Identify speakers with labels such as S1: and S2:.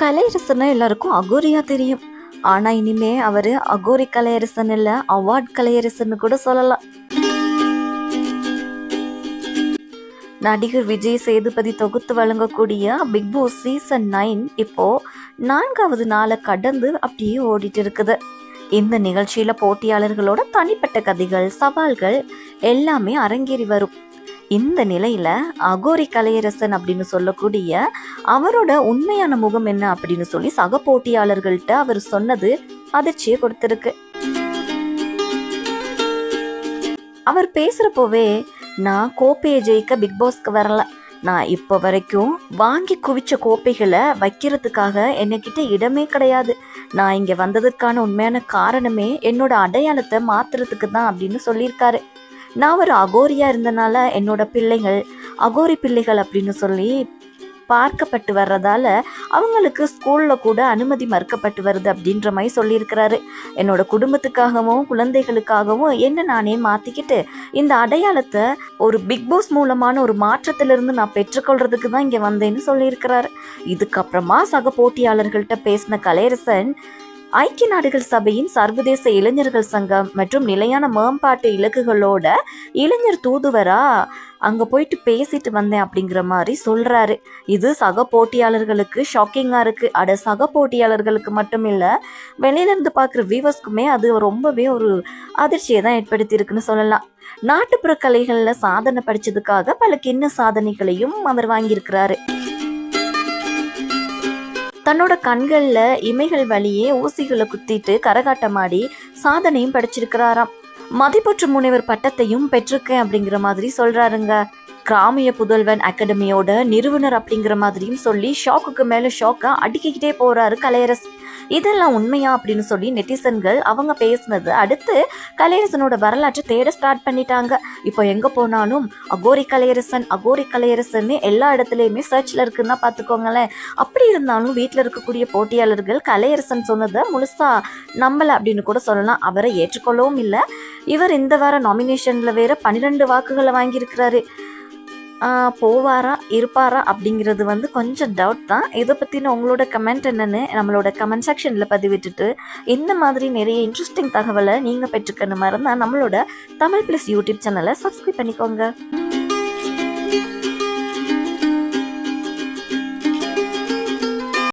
S1: கலையரசனை எல்லாருக்கும் அகோரியா தெரியும். ஆனா இனிமே அவரு அகோரி கலையரசன் இல்ல, அவார்ட் கலையரசன் கூட சொல்லலாம். நடிகர் விஜய் சேதுபதி தொகுத்து வழங்கக்கூடிய பிக் பாஸ் சீசன் 9 இப்போ 4வது நாளை கடந்து அப்படியே ஓடிட்டு இருக்குது. இந்த நிகழ்ச்சியில போட்டியாளர்களோட தனிப்பட்ட கதைகள், சவால்கள் எல்லாமே அரங்கேறி வரும். இந்த நிலையில அகோரி கலையரசன் அப்படின்னு சொல்லக்கூடிய அவரோட உண்மையான முகம் என்ன அப்படின்னு சொல்லி சக போட்டியாளர்கள்ட்ட அவர் சொன்னது அதிர்ச்சியை கொடுத்திருக்கு. அவர் பேசுறப்போவே, நான் கோப்பையை ஜெயிக்க பிக் பாஸ்க்கு வரல, நான் இப்போ வரைக்கும் வாங்கி குவிச்ச கோப்பைகளை வைக்கிறதுக்காக என்னகிட்ட இடமே கிடையாது, நான் இங்க வந்ததுக்கான உண்மையான காரணமே என்னோட அடையாளத்தை மாத்துறதுக்கு தான் அப்படின்னு சொல்லியிருக்காரு. நான் ஒரு அகோரியா இருந்தனால என்னோட பிள்ளைகள் அகோரி பிள்ளைகள் அப்படின்னு சொல்லி பார்க்கப்பட்டு வர்றதால அவங்களுக்கு ஸ்கூல்ல கூட அனுமதி மறுக்கப்பட்டு வருது அப்படின்ற மாதிரி சொல்லியிருக்கிறாரு. என்னோட குடும்பத்துக்காகவும் குழந்தைகளுக்காகவும் என்ன நானே மாத்திக்கிட்டு இந்த அடையாளத்தை ஒரு பிக் பாஸ் மூலமான ஒரு மாற்றத்திலிருந்து நான் பெற்றுக்கொள்றதுக்கு தான் இங்க வந்தேன்னு சொல்லியிருக்கிறாரு. இதுக்கப்புறமா சக போட்டியாளர்கள்ட்ட பேசின கலையரசன், ஐக்கிய நாடுகள் சபையின் சர்வதேச இளைஞர்கள் சங்கம் மற்றும் நிலையான மேம்பாட்டு இலக்குகளோட இளைஞர் தூதுவரா அங்க போயிட்டு பேசிட்டு வந்தேன் அப்படிங்கிற மாதிரி சொல்றாரு. இது சக போட்டியாளர்களுக்கு ஷாக்கிங்கா இருக்கு. சக போட்டியாளர்களுக்கு மட்டும் இல்ல, வெளியில இருந்து பாக்குற வியூவர்ஸ்க்குமே அது ரொம்பவே ஒரு அதிர்ச்சியை தான் ஏற்படுத்தி இருக்குன்னு சொல்லலாம். நாட்டுப்புற கலைகள்ல சாதனை படிச்சதுக்காக பல கிண்ண சாதனைகளையும் அவர் வாங்கியிருக்கிறாரு. தன்னோட கண்கள்ல இமைகள் வழியே ஊசிகளை குத்திட்டு கரகாட்டமாடி சாதனையும் படிச்சிருக்கிறாராம். மதிப்புற்று முனைவர் பட்டத்தையும் பெற்றிருக்கேன் அப்படிங்கிற மாதிரி சொல்றாருங்க. கிராமிய புதல்வன் அகாடமியோட நிறுவனர் அப்படிங்கிற மாதிரியும் சொல்லி ஷாக்குக்கு மேல ஷாக்கா அடிக்கிட்டே போறாரு கலையரசன். இதெல்லாம் உண்மையா அப்படின்னு சொல்லி நெட்டிசன்கள் அவங்க பேசினது அடுத்து கலையரசனோட வரலாற்றை தேட ஸ்டார்ட் பண்ணிட்டாங்க. இப்போ எங்க போனாலும் அகோரி கலையரசன் எல்லா இடத்துலயுமே சர்ச்ல இருக்குன்னா பாத்துக்கோங்களேன். அப்படி இருந்தாலும் வீட்டுல இருக்கக்கூடிய போட்டியாளர்கள் கலையரசன் சொன்னதை முழுசா நம்பல அப்படின்னு கூட சொல்லலாம். அவரை ஏற்றுக்கொள்ளவும் இல்லை. இவர் இந்த வார நாமினேஷன்ல வேற 12 வாக்குகளை வாங்கியிருக்கிறாரு. போவாரா இருப்பாரா அப்படிங்கிறது கொஞ்சம் டவுட் தான். இதை பற்றின உங்களோட கமெண்ட் என்னன்னு நம்மளோட கமெண்ட் செக்ஷனில் பதிவிட்டுட்டு இந்த மாதிரி நிறைய இன்ட்ரெஸ்டிங் தகவலை நீங்கள் பெற்றுக்கணும் இருந்தால் நம்மளோட தமிழ் ப்ளஸ் யூடியூப் சேனலை சப்ஸ்கிரைப் பண்ணிக்கோங்க.